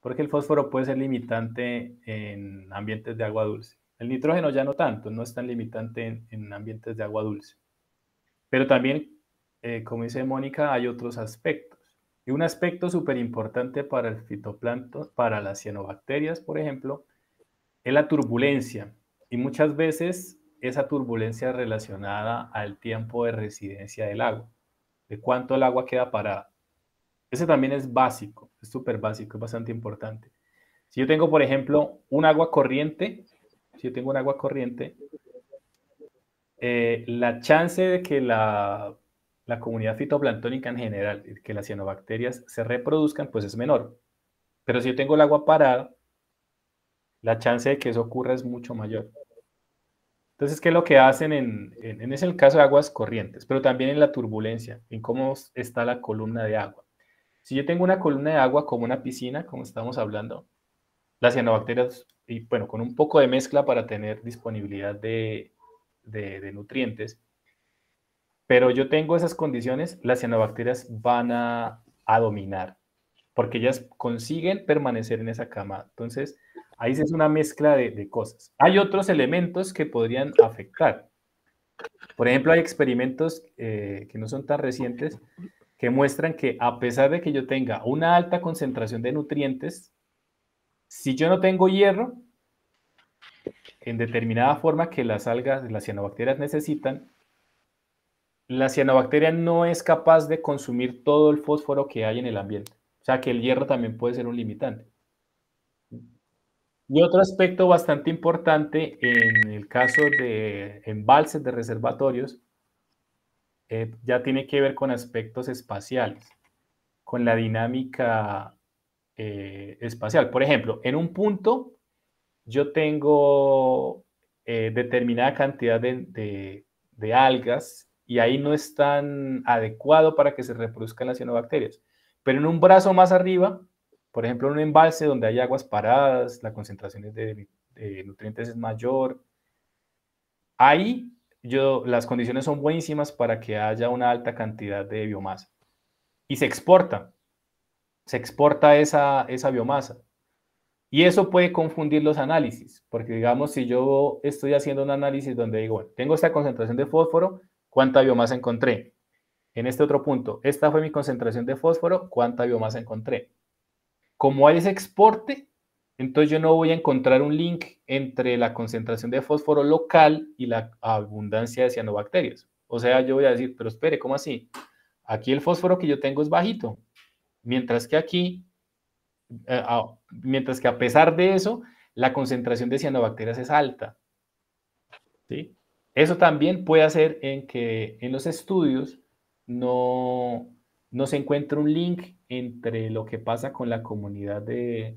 porque el fósforo puede ser limitante en ambientes de agua dulce. El nitrógeno ya no tanto, no es tan limitante en ambientes de agua dulce. Pero también, como dice Mónica, hay otros aspectos. Y un aspecto súper importante para el fitoplancton, para las cianobacterias, por ejemplo, es la turbulencia. Y muchas veces esa turbulencia es relacionada al tiempo de residencia del agua, de cuánto el agua queda parada. Ese también es básico, es súper básico, es bastante importante. Si yo tengo, por ejemplo, un agua corriente, si yo tengo un agua corriente, la chance de que la comunidad fitoplanctónica en general, que las cianobacterias se reproduzcan, pues es menor. Pero si yo tengo el agua parada, la chance de que eso ocurra es mucho mayor. Entonces, ¿qué es lo que hacen en ese el caso de aguas corrientes? Pero también en la turbulencia, en cómo está la columna de agua. Si yo tengo una columna de agua como una piscina, como estamos hablando, las cianobacterias, y bueno, con un poco de mezcla para tener disponibilidad de nutrientes, pero yo tengo esas condiciones, las cianobacterias van a dominar, porque ellas consiguen permanecer en esa cama. Entonces, ahí es una mezcla de cosas. Hay otros elementos que podrían afectar. Por ejemplo, hay experimentos que no son tan recientes que muestran que a pesar de que yo tenga una alta concentración de nutrientes, si yo no tengo hierro, en determinada forma que las algas, las cianobacterias necesitan, la cianobacteria no es capaz de consumir todo el fósforo que hay en el ambiente. O sea que el hierro también puede ser un limitante. Y otro aspecto bastante importante en el caso de embalses de reservatorios, ya tiene que ver con aspectos espaciales, con la dinámica espacial. Por ejemplo, en un punto yo tengo determinada cantidad de algas y ahí no es tan adecuado para que se reproduzcan las cianobacterias. Pero en un brazo más arriba, por ejemplo, en un embalse donde hay aguas paradas, la concentración de nutrientes es mayor, ahí las condiciones son buenísimas para que haya una alta cantidad de biomasa. Y se exporta esa biomasa. Y eso puede confundir los análisis, porque digamos, si yo estoy haciendo un análisis donde digo, bueno, tengo esta concentración de fósforo, ¿cuánta biomasa encontré? En este otro punto, esta fue mi concentración de fósforo, ¿cuánta biomasa encontré? Como hay ese exporte, entonces yo no voy a encontrar un link entre la concentración de fósforo local y la abundancia de cianobacterias. O sea, yo voy a decir, pero espere, ¿cómo así? Aquí el fósforo que yo tengo es bajito, mientras que aquí mientras que a pesar de eso, la concentración de cianobacterias es alta. ¿Sí? Eso también puede hacer en que en los estudios no, no se encuentre un link entre lo que pasa con la comunidad de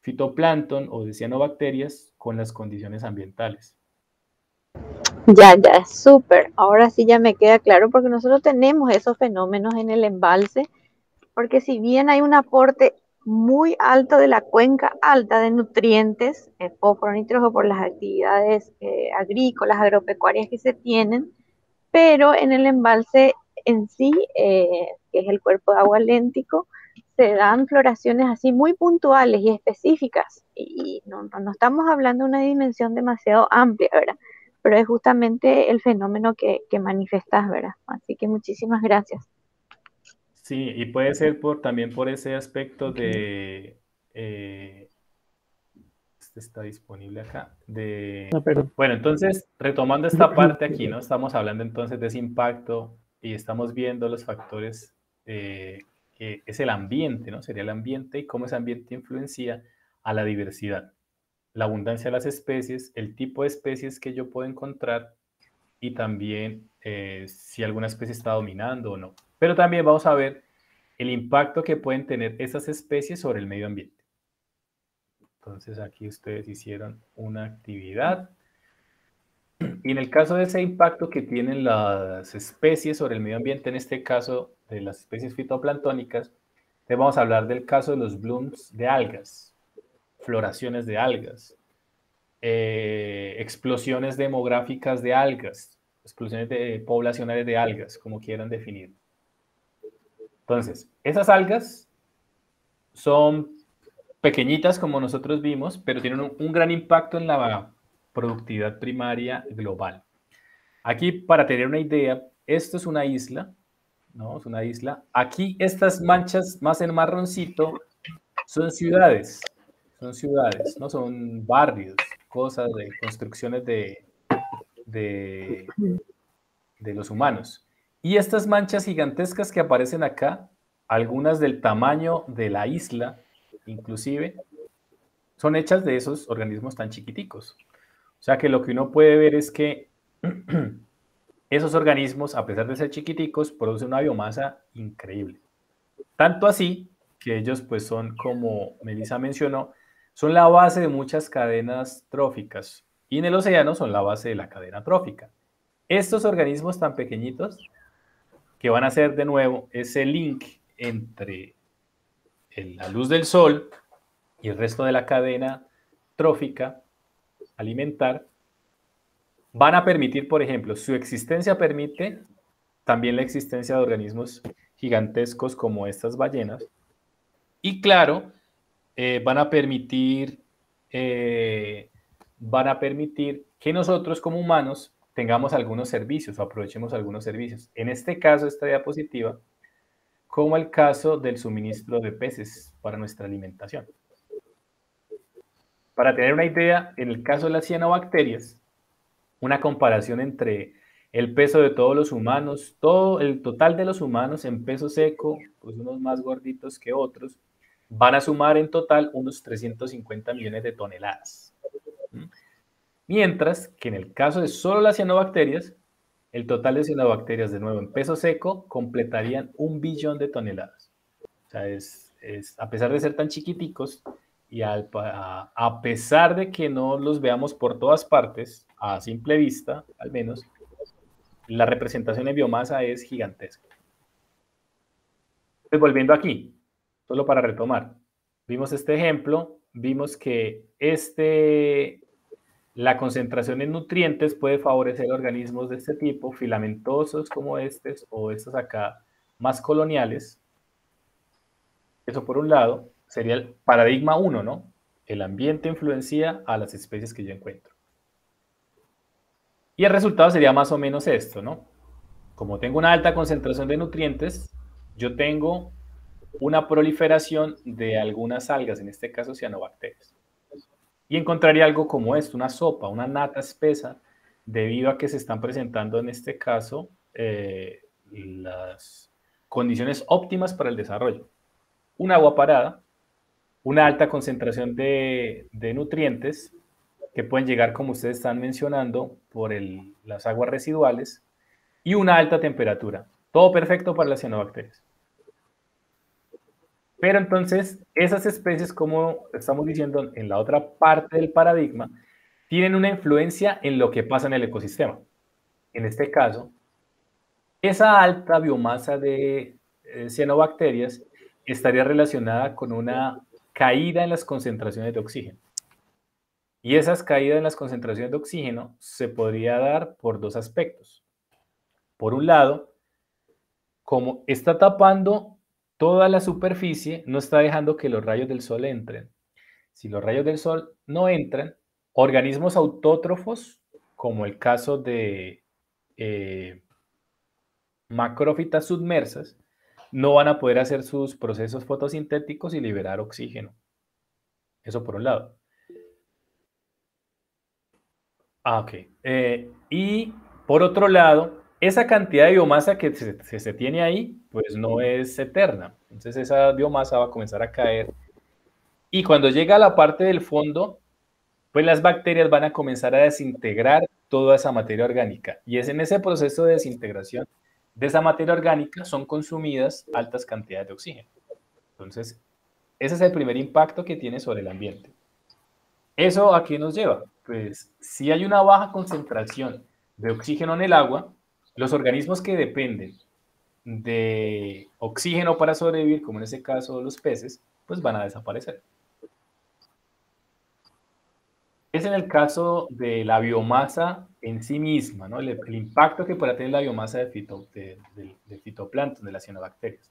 fitoplancton o de cianobacterias con las condiciones ambientales. Ya, súper. Ahora sí ya me queda claro porque nosotros tenemos esos fenómenos en el embalse, porque si bien hay un aporte muy alto de la cuenca alta de nutrientes, fósforo, nitrógeno, por las actividades agrícolas, agropecuarias que se tienen, pero en el embalse en sí, que es el cuerpo de agua léntico, se dan floraciones así muy puntuales y específicas, y no estamos hablando de una dimensión demasiado amplia, ¿verdad? Pero es justamente el fenómeno que manifestas, ¿verdad? Así que muchísimas gracias. Sí, y puede ser también por ese aspecto este está disponible acá, Ah, perdón. bueno, entonces, retomando esta parte aquí, ¿no? Estamos hablando entonces de ese impacto y estamos viendo los factores que es el ambiente, ¿no? Sería el ambiente y cómo ese ambiente influencia a la diversidad, la abundancia de las especies, el tipo de especies que yo puedo encontrar y también si alguna especie está dominando o no. Pero también vamos a ver el impacto que pueden tener esas especies sobre el medio ambiente. Entonces aquí ustedes hicieron una actividad. Y en el caso de ese impacto que tienen las especies sobre el medio ambiente, en este caso de las especies fitoplanctónicas, te vamos a hablar del caso de los blooms de algas, floraciones de algas, explosiones demográficas de algas, explosiones poblacionales de algas, como quieran definir. Entonces, esas algas son pequeñitas como nosotros vimos, pero tienen un gran impacto en la productividad primaria global. Aquí, para tener una idea, esto es una isla, ¿no? Es una isla. Aquí estas manchas más en marroncito son ciudades, ¿no? Son barrios, cosas de construcciones de, de los humanos. Y estas manchas gigantescas que aparecen acá, algunas del tamaño de la isla, inclusive, son hechas de esos organismos tan chiquiticos. O sea que lo que uno puede ver es que esos organismos, a pesar de ser chiquiticos, producen una biomasa increíble. Tanto así que ellos, pues, son, como Melissa mencionó, son la base de muchas cadenas tróficas. Y en el océano son la base de la cadena trófica. Estos organismos tan pequeñitos que van a hacer de nuevo ese link entre la luz del sol y el resto de la cadena trófica alimentar, van a permitir, por ejemplo, su existencia permite también la existencia de organismos gigantescos como estas ballenas. Y claro, van a permitir que nosotros como humanos tengamos algunos servicios o aprovechemos algunos servicios. En este caso, esta diapositiva, como el caso del suministro de peces para nuestra alimentación. Para tener una idea, en el caso de las cianobacterias, una comparación entre el peso de todos los humanos, todo el total de los humanos en peso seco, pues unos más gorditos que otros, van a sumar en total unos 350 millones de toneladas. Mientras que en el caso de solo las cianobacterias, el total de cianobacterias, de nuevo en peso seco, completarían 1 billón de toneladas. O sea, a pesar de ser tan chiquiticos y a pesar de que no los veamos por todas partes, a simple vista al menos, la representación en biomasa es gigantesca. Entonces, volviendo aquí, solo para retomar, vimos este ejemplo, vimos que la concentración en nutrientes puede favorecer organismos de este tipo, filamentosos como estos o estos acá más coloniales. Eso por un lado sería el paradigma 1, ¿no? El ambiente influencia a las especies que yo encuentro. Y el resultado sería más o menos esto, ¿no? Como tengo una alta concentración de nutrientes, yo tengo una proliferación de algunas algas, en este caso cianobacterias. Y encontraría algo como esto, una sopa, una nata espesa, debido a que se están presentando en este caso las condiciones óptimas para el desarrollo. Un agua parada, una alta concentración de nutrientes que pueden llegar, como ustedes están mencionando, por las aguas residuales, y una alta temperatura. Todo perfecto para las cianobacterias. Pero entonces, esas especies, como estamos diciendo en la otra parte del paradigma, tienen una influencia en lo que pasa en el ecosistema. En este caso, esa alta biomasa de cianobacterias estaría relacionada con una caída en las concentraciones de oxígeno. Y esas caídas en las concentraciones de oxígeno se podría dar por dos aspectos. Por un lado, como está tapando toda la superficie, no está dejando que los rayos del sol entren. Si los rayos del sol no entran, organismos autótrofos, como el caso de macrófitas submersas, no van a poder hacer sus procesos fotosintéticos y liberar oxígeno. Eso por un lado. Ok. Y por otro lado, esa cantidad de biomasa que se tiene ahí, pues no es eterna. Entonces esa biomasa va a comenzar a caer. Y cuando llega a la parte del fondo, pues las bacterias van a comenzar a desintegrar toda esa materia orgánica. Y es en ese proceso de desintegración de esa materia orgánica son consumidas altas cantidades de oxígeno. Entonces, ese es el primer impacto que tiene sobre el ambiente. ¿Eso a qué nos lleva? Pues si hay una baja concentración de oxígeno en el agua, los organismos que dependen de oxígeno para sobrevivir, como en este caso los peces, pues van a desaparecer. Es en el caso de la biomasa en sí misma, ¿no? El impacto que puede tener la biomasa del fitoplancton, de las cianobacterias.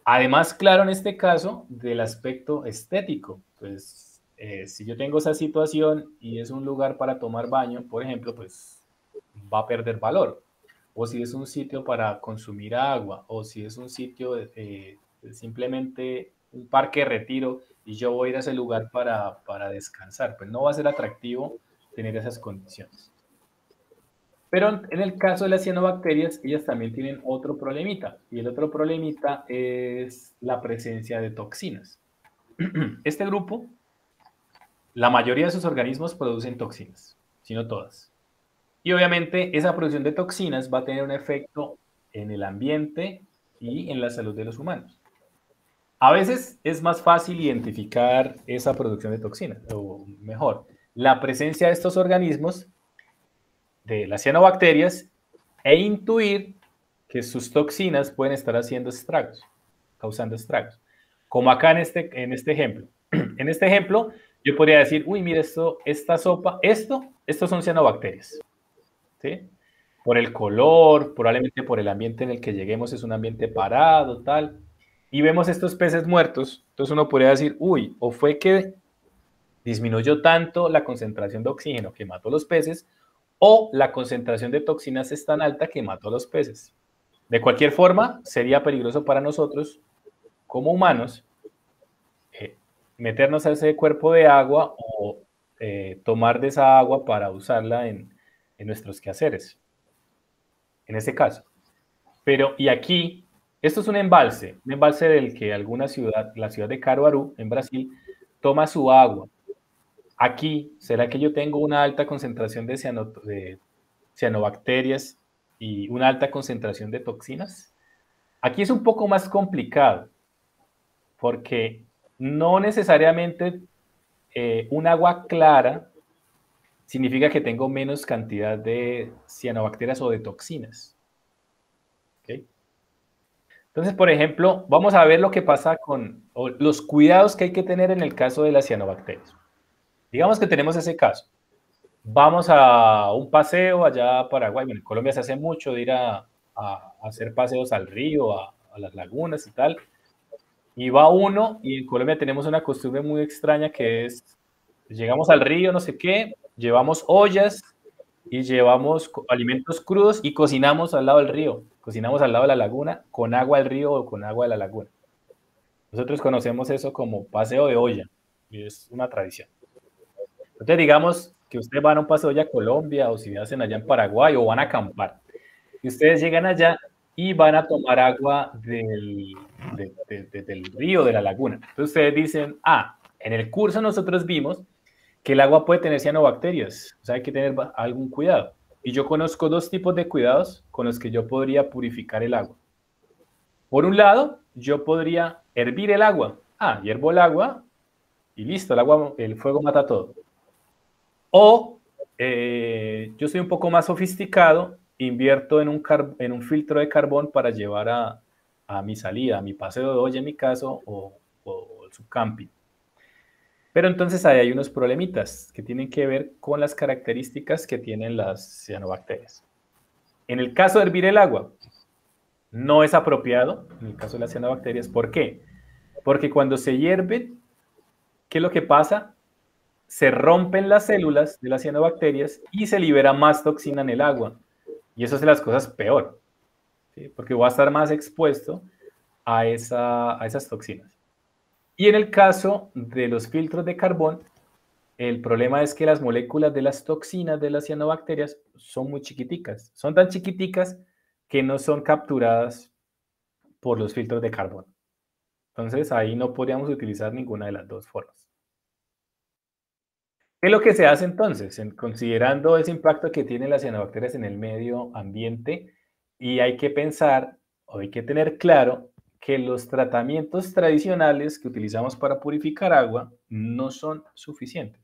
Además, claro, en este caso, del aspecto estético. Pues si yo tengo esa situación y es un lugar para tomar baño, por ejemplo, pues va a perder valor. O si es un sitio para consumir agua, o si es un sitio simplemente un parque de retiro y yo voy a ir a ese lugar para descansar, pues no va a ser atractivo tener esas condiciones. Pero en el caso de las cianobacterias, ellas también tienen otro problemita, y el otro problemita es la presencia de toxinas. Este grupo, la mayoría de sus organismos producen toxinas, si no todas. Y obviamente esa producción de toxinas va a tener un efecto en el ambiente y en la salud de los humanos. A veces es más fácil identificar esa producción de toxinas, o mejor, la presencia de estos organismos, de las cianobacterias, e intuir que sus toxinas pueden estar haciendo estragos, causando estragos. Como acá en este ejemplo. En este ejemplo, yo podría decir, uy, mira esto, esta sopa, estos son cianobacterias. ¿Sí? Por el color, probablemente por el ambiente en el que lleguemos, es un ambiente parado, tal. Y vemos estos peces muertos, entonces uno podría decir, uy, o fue que disminuyó tanto la concentración de oxígeno que mató a los peces, o la concentración de toxinas es tan alta que mató a los peces. De cualquier forma, sería peligroso para nosotros, como humanos, meternos a ese cuerpo de agua o tomar de esa agua para usarla en nuestros quehaceres, en ese caso. Pero, y aquí, esto es un embalse del que alguna ciudad, la ciudad de Caruaru, en Brasil, toma su agua. Aquí, ¿será que yo tengo una alta concentración de cianobacterias y una alta concentración de toxinas? Aquí es un poco más complicado, porque no necesariamente un agua clara significa que tengo menos cantidad de cianobacterias o de toxinas. ¿Okay? Entonces, por ejemplo, vamos a ver lo que pasa con los cuidados que hay que tener en el caso de las cianobacterias. Digamos que tenemos ese caso. Vamos a un paseo allá a Paraguay. Bueno, en Colombia se hace mucho de ir a hacer paseos al río, a las lagunas y tal. Y va uno, y en Colombia tenemos una costumbre muy extraña que es, llegamos al río, no sé qué, llevamos ollas y llevamos alimentos crudos y cocinamos al lado del río, cocinamos al lado de la laguna con agua del río o con agua de la laguna. Nosotros conocemos eso como paseo de olla y es una tradición. Entonces digamos que ustedes van a un paseo de olla a Colombia o si hacen allá en Paraguay o van a acampar y ustedes llegan allá y van a tomar agua del río, de la laguna. Entonces ustedes dicen, en el curso nosotros vimos que el agua puede tener cianobacterias, o sea, hay que tener algún cuidado. Y yo conozco dos tipos de cuidados con los que yo podría purificar el agua. Por un lado, yo podría hervir el agua. Hiervo el agua y listo, el fuego mata todo. O yo soy un poco más sofisticado, invierto en un filtro de carbón para llevar a mi salida, a mi paseo de olla en mi caso, o su camping. Pero entonces ahí hay unos problemitas que tienen que ver con las características que tienen las cianobacterias. En el caso de hervir el agua, no es apropiado, en el caso de las cianobacterias. ¿Por qué? Porque cuando se hierve, ¿qué es lo que pasa? Se rompen las células de las cianobacterias y se libera más toxina en el agua. Y eso hace las cosas peor, ¿sí? Porque voy a estar más expuesto a esas toxinas. Y en el caso de los filtros de carbón, el problema es que las moléculas de las toxinas de las cianobacterias son muy chiquiticas. Son tan chiquiticas que no son capturadas por los filtros de carbón. Entonces, ahí no podríamos utilizar ninguna de las dos formas. ¿Qué es lo que se hace entonces? Considerando ese impacto que tienen las cianobacterias en el medio ambiente, y hay que pensar, o hay que tener claro, que los tratamientos tradicionales que utilizamos para purificar agua no son suficientes.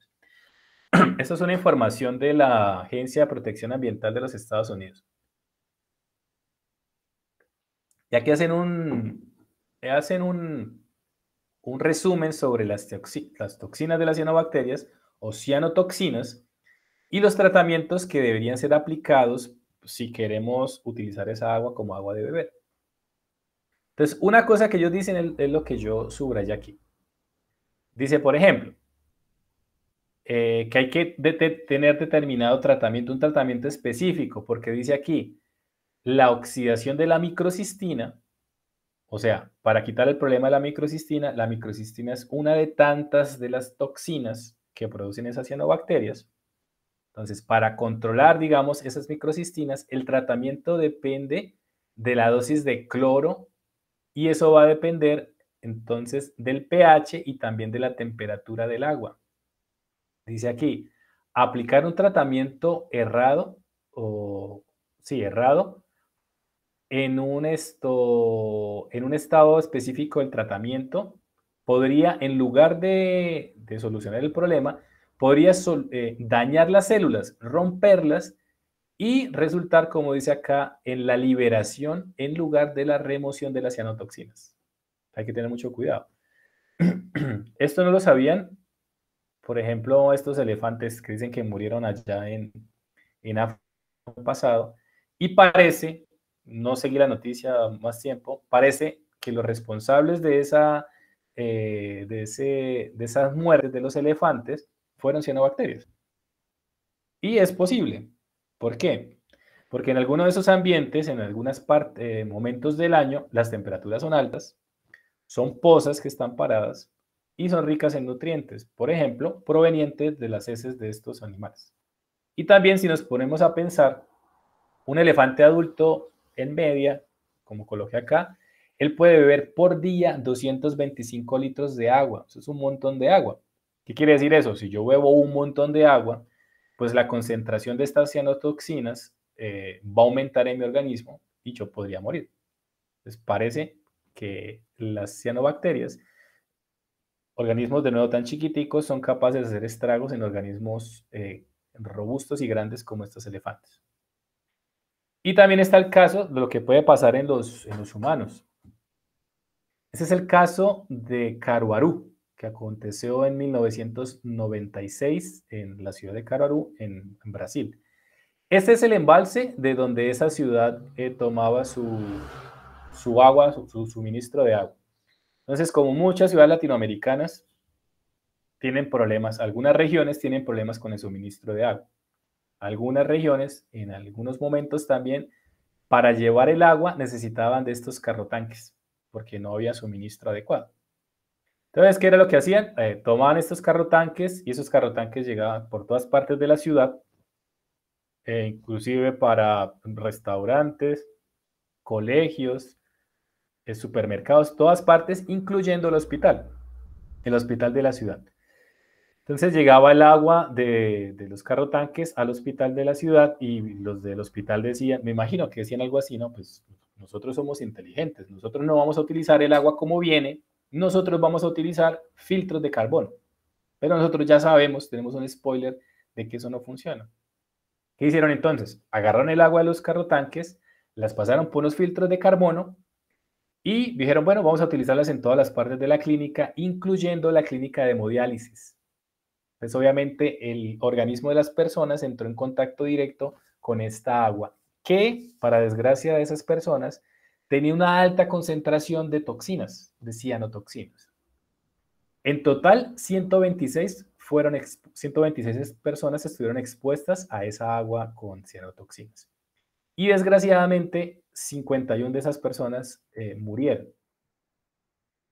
Esto es una información de la Agencia de Protección Ambiental de los Estados Unidos. Ya que hacen un resumen sobre las toxinas de las cianobacterias o cianotoxinas y los tratamientos que deberían ser aplicados si queremos utilizar esa agua como agua de beber. Entonces, una cosa que ellos dicen es lo que yo subrayé aquí. Dice, por ejemplo, que hay que tener determinado tratamiento, un tratamiento específico, porque dice aquí, la oxidación de la microcistina, o sea, para quitar el problema de la microcistina es una de tantas de las toxinas que producen esas cianobacterias. Entonces, para controlar, digamos, esas microcistinas, el tratamiento depende de la dosis de cloro y eso va a depender entonces del pH y también de la temperatura del agua. Dice aquí, aplicar un tratamiento errado o sí, errado en un estado específico del tratamiento podría, en lugar de solucionar el problema, podría dañar las células, romperlas y resultar, como dice acá, en la liberación en lugar de la remoción de las cianotoxinas. Hay que tener mucho cuidado. Esto no lo sabían, por ejemplo, estos elefantes que dicen que murieron allá en África pasado, y parece, no seguí la noticia más tiempo, parece que los responsables de, de esas muertes de los elefantes fueron cianobacterias. Y es posible. ¿Por qué? Porque en algunos de esos ambientes, en algunos momentos del año, las temperaturas son altas, son pozas que están paradas y son ricas en nutrientes, por ejemplo, provenientes de las heces de estos animales. Y también si nos ponemos a pensar, un elefante adulto en media, como coloqué acá, él puede beber por día 225 litros de agua. Eso es un montón de agua. ¿Qué quiere decir eso? Si yo bebo un montón de agua, pues la concentración de estas cianotoxinas va a aumentar en mi organismo y yo podría morir. Entonces parece que las cianobacterias, organismos de nuevo tan chiquiticos, son capaces de hacer estragos en organismos robustos y grandes como estos elefantes. Y también está el caso de lo que puede pasar en los humanos. Ese es el caso de Caruaru, que aconteció en 1996 en la ciudad de Caruaru, en Brasil. Este es el embalse de donde esa ciudad tomaba su agua, su suministro de agua. Entonces, como muchas ciudades latinoamericanas tienen problemas, algunas regiones tienen problemas con el suministro de agua. Algunas regiones, en algunos momentos también, para llevar el agua necesitaban de estos carrotanques, porque no había suministro adecuado. Entonces, ¿qué era lo que hacían? Tomaban estos carrotanques y esos carrotanques llegaban por todas partes de la ciudad, inclusive para restaurantes, colegios, supermercados, todas partes, incluyendo el hospital de la ciudad. Entonces llegaba el agua de los carrotanques al hospital de la ciudad y los del hospital decían, me imagino que decían algo así, ¿no? Pues nosotros somos inteligentes, nosotros no vamos a utilizar el agua como viene, nosotros vamos a utilizar filtros de carbono. Pero nosotros ya sabemos, tenemos un spoiler de que eso no funciona. ¿Qué hicieron entonces? Agarraron el agua de los carrotanques, las pasaron por unos filtros de carbono y dijeron, bueno, vamos a utilizarlas en todas las partes de la clínica, incluyendo la clínica de hemodiálisis. Pues obviamente el organismo de las personas entró en contacto directo con esta agua, que para desgracia de esas personas tenía una alta concentración de toxinas, de cianotoxinas. En total, 126 personas estuvieron expuestas a esa agua con cianotoxinas. Y desgraciadamente, 51 de esas personas murieron.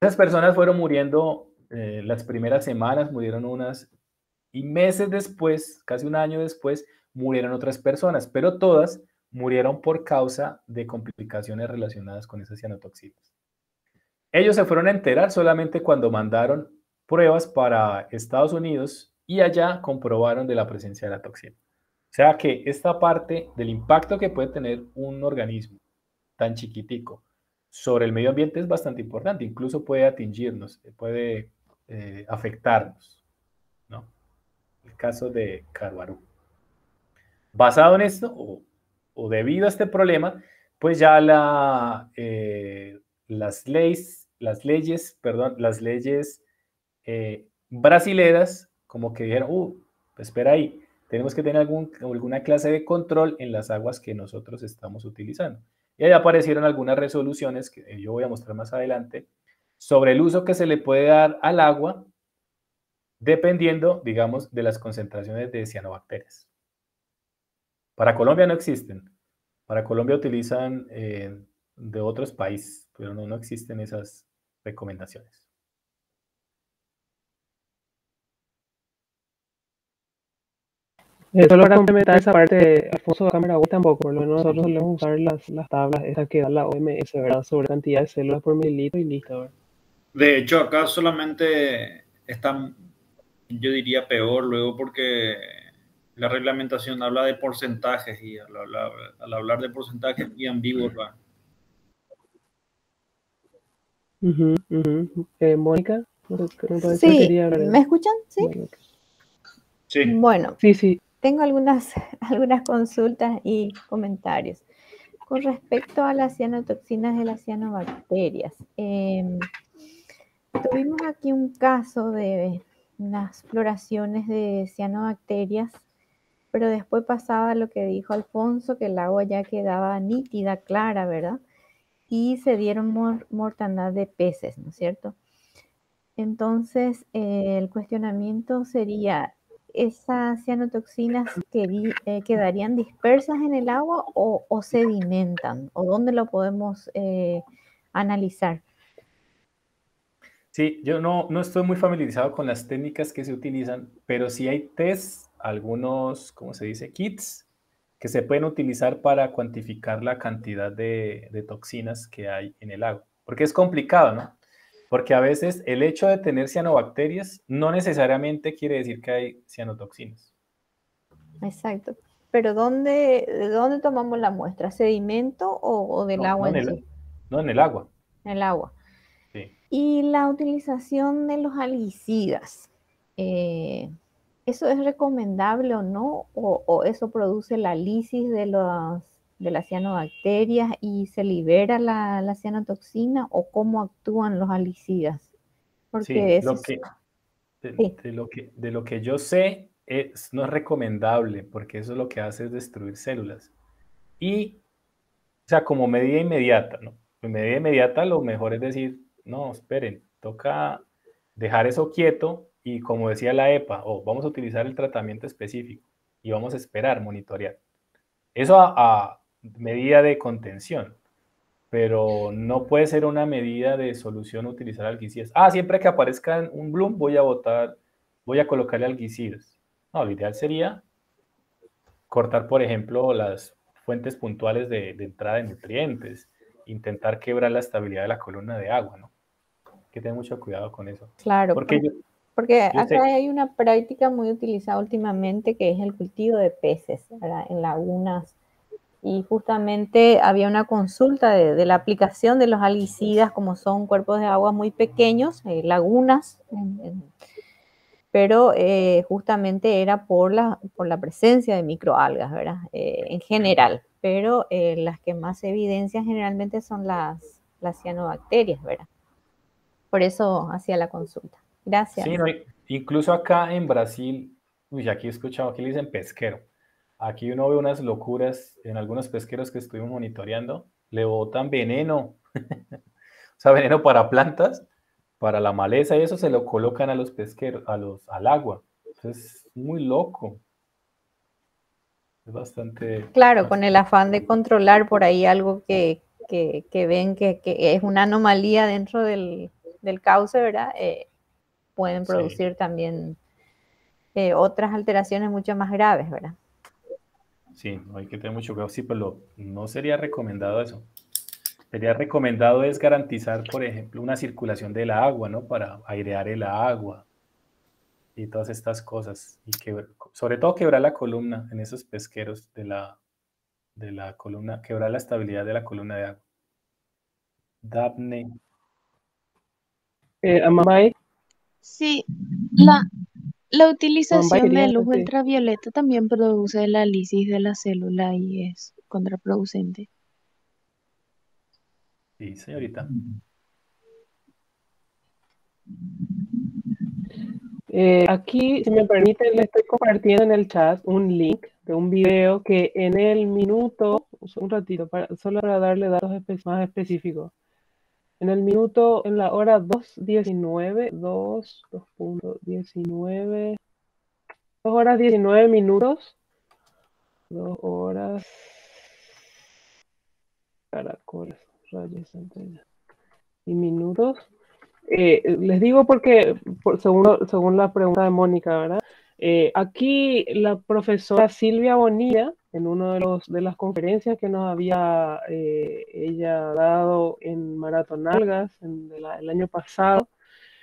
Esas personas fueron muriendo las primeras semanas, murieron unas, y meses después, casi un año después, murieron otras personas, pero todas murieron por causa de complicaciones relacionadas con esas cianotoxinas. Ellos se fueron a enterar solamente cuando mandaron pruebas para Estados Unidos y allá comprobaron de la presencia de la toxina. O sea que esta parte del impacto que puede tener un organismo tan chiquitico sobre el medio ambiente es bastante importante, incluso puede atingirnos, puede afectarnos, ¿no? El caso de Caruaru. Basado en esto, o debido a este problema, pues ya las leyes brasileras como que dijeron, pues espera ahí, tenemos que tener alguna clase de control en las aguas que nosotros estamos utilizando. Y ahí aparecieron algunas resoluciones que yo voy a mostrar más adelante sobre el uso que se le puede dar al agua dependiendo, digamos, de las concentraciones de cianobacterias. Para Colombia no existen. Para Colombia utilizan de otros países, pero no existen esas recomendaciones. Solo para complementar esa parte, Alfonso, acá en Paraguay tampoco, por lo menos nosotros solemos usar las tablas esas que da la OMS, ¿verdad? Sobre cantidad de células por mililitro y listo, ¿verdad? De hecho, acá solamente están, yo diría peor luego porque la reglamentación habla de porcentajes y al hablar de porcentajes es muy ambiguo, ¿verdad? Mónica, ¿no Sí, quería hablar de ¿me escuchan? Sí. Sí. Bueno, Sí. tengo algunas consultas y comentarios. Con respecto a las cianotoxinas de las cianobacterias, tuvimos aquí un caso de unas floraciones de cianobacterias, pero después pasaba lo que dijo Alfonso, que el agua ya quedaba nítida, clara, ¿verdad? Y se dieron mortandad de peces, ¿no es cierto? Entonces, el cuestionamiento sería, ¿esas cianotoxinas quedarían dispersas en el agua o sedimentan? ¿O dónde lo podemos analizar? Sí, yo no estoy muy familiarizado con las técnicas que se utilizan, pero sí hay test, algunos, ¿cómo se dice? Kits que se pueden utilizar para cuantificar la cantidad de toxinas que hay en el agua. Porque es complicado, ¿no? Porque a veces el hecho de tener cianobacterias no necesariamente quiere decir que hay cianotoxinas. Exacto. Pero ¿de dónde tomamos la muestra? ¿Sedimento o del agua en sí? No, en el agua. En el agua. Sí. Y la utilización de los algicidas, ¿eso es recomendable o no? ¿O eso produce la lisis de las cianobacterias y se libera la cianotoxina? ¿O cómo actúan los algicidas? Porque Sí, sí. de lo que yo sé, no es recomendable, porque eso lo que hace es destruir células. Y, o sea, como medida inmediata, ¿no? En medida inmediata lo mejor es decir, no, esperen, toca dejar eso quieto y como decía la EPA, vamos a utilizar el tratamiento específico y vamos a esperar, monitorear. Eso a medida de contención, pero no puede ser una medida de solución utilizar algicidas. Siempre que aparezca un bloom voy a colocarle algicidas. No, lo ideal sería cortar, por ejemplo, las fuentes puntuales de entrada de nutrientes, intentar quebrar la estabilidad de la columna de agua, ¿no? Hay que tener mucho cuidado con eso. Claro, porque yo acá hay una práctica muy utilizada últimamente que es el cultivo de peces, ¿verdad? En lagunas. Y justamente había una consulta de la aplicación de los algicidas, como son cuerpos de agua muy pequeños, lagunas, pero justamente era por la presencia de microalgas, ¿verdad? En general, pero las que más se evidencian generalmente son las cianobacterias, ¿verdad? Por eso hacía la consulta. Gracias. Sí, no, incluso acá en Brasil, aquí he escuchado, aquí le dicen pesquero. Aquí uno ve unas locuras en algunos pesqueros que estuvimos monitoreando, le botan veneno, o sea, veneno para plantas, para la maleza y eso se lo colocan a los pesqueros, al agua. Entonces, es muy loco. Es bastante... Claro, con el afán de controlar por ahí algo que ven que es una anomalía dentro del cauce, ¿verdad? Pueden producir Sí. también otras alteraciones mucho más graves, ¿verdad? Sí, no hay que tener mucho cuidado. Sí, pero no sería recomendado eso. Sería recomendado es garantizar, por ejemplo, una circulación del agua, ¿no? Para airear el agua y todas estas cosas. Y sobre todo quebrar la columna en esos pesqueros de la columna, quebrar la estabilidad de la columna de agua. Daphne. Amambay. Sí, la Amambay utilización de quería, luz sí. ultravioleta también produce la lisis de la célula y es contraproducente. Sí, señorita. Aquí, si me permite, le estoy compartiendo en el chat un link de un video que en el minuto, un ratito, solo para darle datos más específicos. En la hora 2:19, 2.19, 2 horas 19 minutos, 2 horas, caracoles, rayos, centellas y minutos. Les digo porque, según la pregunta de Mónica, ¿verdad? Aquí la profesora Silvia Bonilla, en una de las conferencias que nos había ella dado en Maratonalgas el año pasado,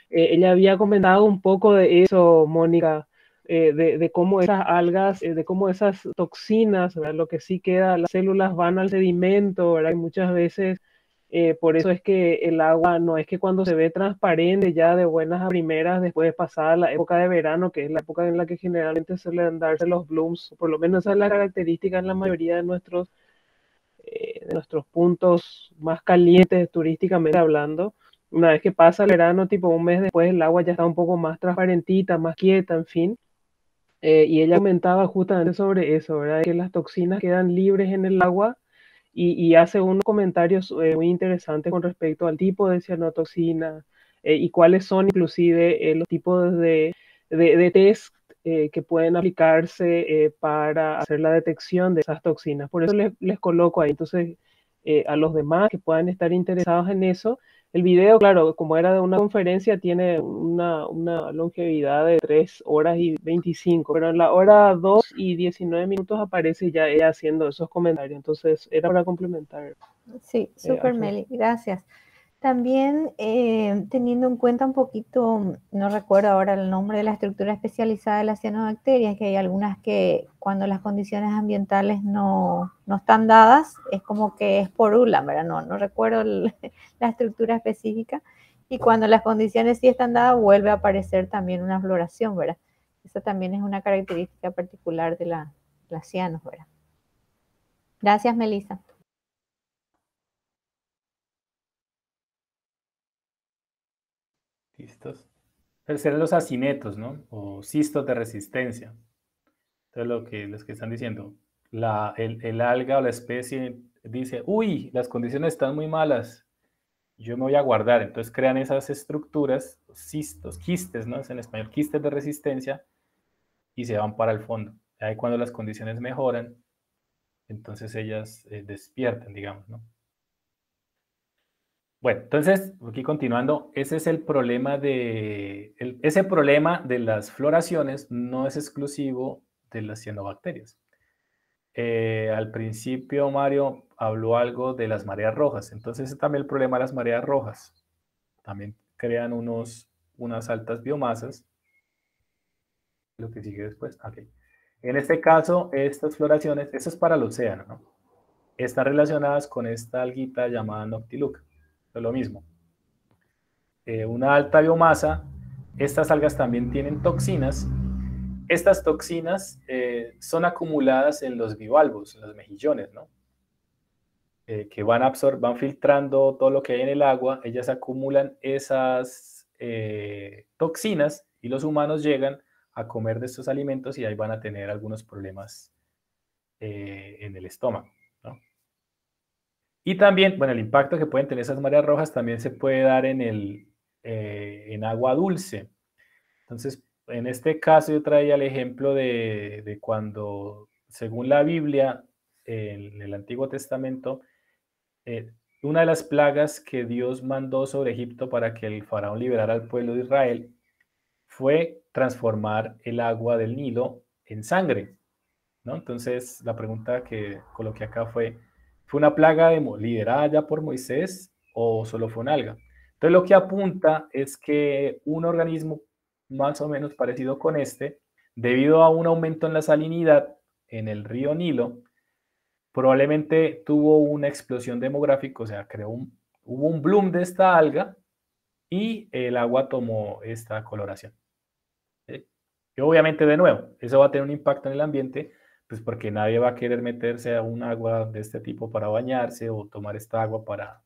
ella había comentado un poco de eso, Mónica, de cómo esas algas, de cómo esas toxinas, ¿verdad? Lo que sí queda, las células van al sedimento, ¿verdad? Y muchas veces, por eso es que el agua no es que cuando se ve transparente ya de buenas a primeras, después de pasar la época de verano, que es la época en la que generalmente suelen darse los blooms, por lo menos esa es la característica en la mayoría de nuestros puntos más calientes turísticamente hablando. Una vez que pasa el verano, tipo un mes después, el agua ya está un poco más transparentita, más quieta, en fin. Y ella comentaba justamente sobre eso, ¿verdad? Que las toxinas quedan libres en el agua y hace unos comentarios muy interesantes con respecto al tipo de cianotoxina y cuáles son inclusive los tipos de test que pueden aplicarse para hacer la detección de esas toxinas. Por eso les coloco ahí. Entonces, a los demás que puedan estar interesados en eso, el video, claro, como era de una conferencia, tiene una longevidad de 3 horas y 25, pero en la hora 2 y 19 minutos aparece ya ella haciendo esos comentarios. Entonces, era para complementar. Sí, súper Meli, gracias. También teniendo en cuenta un poquito, no recuerdo ahora el nombre de la estructura especializada de las cianobacterias, que hay algunas que cuando las condiciones ambientales no están dadas, es como que esporulan, ¿verdad? No recuerdo la estructura específica. Y cuando las condiciones sí están dadas, vuelve a aparecer también una floración, ¿verdad? Esa también es una característica particular de las cianos, ¿verdad? Gracias, Melissa. ¿Listos? Pero serán los acinetos, ¿no? O cistos de resistencia. Entonces, los que están diciendo, el alga o la especie dice, uy, las condiciones están muy malas, yo me voy a guardar. Entonces crean esas estructuras, cistos, quistes, ¿no? Es en español, quistes de resistencia, y se van para el fondo. Ahí cuando las condiciones mejoran, entonces ellas despiertan, digamos, ¿no? Bueno, entonces, aquí continuando, ese es el problema ese problema de las floraciones no es exclusivo de las cianobacterias. Al principio Mario habló algo de las mareas rojas, entonces ese también el problema de las mareas rojas. También crean unas altas biomasas. Lo que sigue después, ok. En este caso, estas floraciones, esto es para el océano, ¿no? Están relacionadas con esta alguita llamada Noctiluca. Es lo mismo. Una alta biomasa, estas algas también tienen toxinas. Estas toxinas son acumuladas en los bivalvos, en los mejillones, ¿no? Que van filtrando todo lo que hay en el agua, ellas acumulan esas toxinas y los humanos llegan a comer de estos alimentos y ahí van a tener algunos problemas en el estómago, ¿no? Y también, bueno, el impacto que pueden tener esas mareas rojas también se puede dar en agua dulce. Entonces, en este caso yo traía el ejemplo de cuando, según la Biblia, en el Antiguo Testamento, una de las plagas que Dios mandó sobre Egipto para que el faraón liberara al pueblo de Israel fue transformar el agua del Nilo en sangre, ¿no? Entonces, la pregunta que coloqué acá ¿fue una plaga liderada ya por Moisés o solo fue una alga? Entonces, lo que apunta es que un organismo más o menos parecido con este, debido a un aumento en la salinidad en el río Nilo, probablemente tuvo una explosión demográfica, o sea, hubo un bloom de esta alga y el agua tomó esta coloración. ¿Sí? Y obviamente, de nuevo, eso va a tener un impacto en el ambiente, pues porque nadie va a querer meterse a un agua de este tipo para bañarse o tomar esta agua para